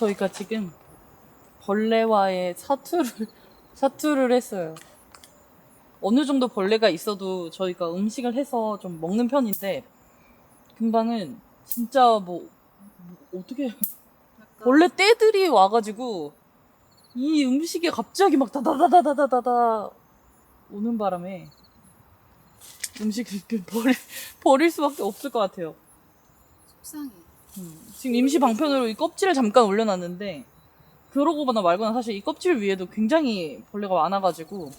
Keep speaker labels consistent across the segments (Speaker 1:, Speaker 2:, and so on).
Speaker 1: 저희가 지금 벌레와의 사투를 했어요. 어느 정도 벌레가 있어도 저희가 음식을 해서 좀 먹는 편인데, 금방은 진짜 어떻게, 벌레 떼들이 와가지고, 이 음식에 갑자기 막 다다다다다다다 오는 바람에 음식을 버릴 수밖에 없을 것 같아요.
Speaker 2: 속상해.
Speaker 1: 지금 임시 방편으로 이 껍질을 잠깐 올려놨는데, 그러고보다 말고는 사실 이 껍질 위에도 굉장히 벌레가 많아가지고.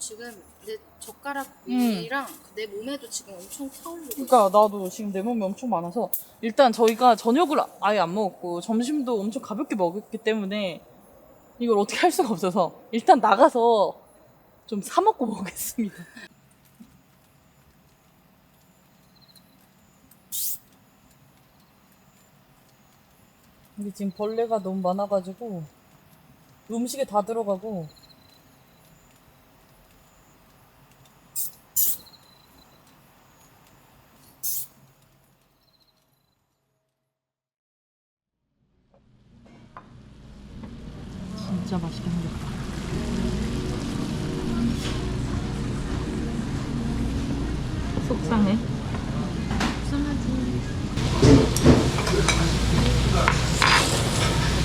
Speaker 2: 지금 내 젓가락 위랑 내 몸에도 지금 엄청 타오르고
Speaker 1: 그러니까 나도 지금 내 몸이 엄청 많아서, 일단 저희가 저녁을 아예 안 먹었고 점심도 엄청 가볍게 먹었기 때문에 이걸 어떻게 할 수가 없어서 일단 나가서 좀 사 먹고 먹겠습니다. 근데 지금 벌레가 너무 많아가지고 음식에 다 들어가고. 진짜 맛있게 생겼다. 속상해.
Speaker 2: 속상하지.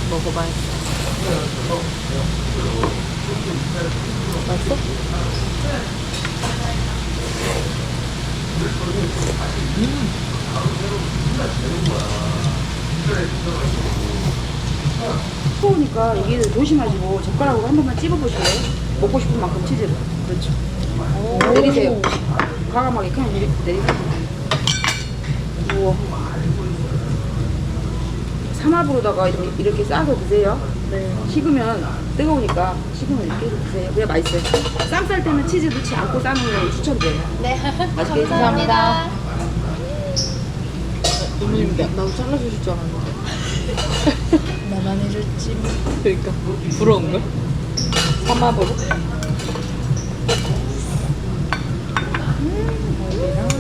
Speaker 1: 먹어봐야지. 맛있어?
Speaker 3: 추우니까 이게 조심하시고 젓가락으로 한 번만 찝어보실래요? 먹고 싶은 만큼 치즈를. 그렇죠. 내리세요. 과감하게 그냥 내리세요. 우와. 삼합으로다가 이렇게 싸서 드세요.
Speaker 1: 네.
Speaker 3: 식으면 뜨거우니까 식으면 이렇게 드세요. 그래 맛있어요. 쌈 쌀 때는 치즈 넣지 않고 싸는 걸 추천드려요.
Speaker 2: 네.
Speaker 3: 맛있게
Speaker 2: 감사합니다.
Speaker 1: 어머님 나도 잘라주실 줄 알았는데.
Speaker 2: 나만 해줬지.
Speaker 1: 그러니까 부러운걸? 삼합으로?
Speaker 2: 여기랑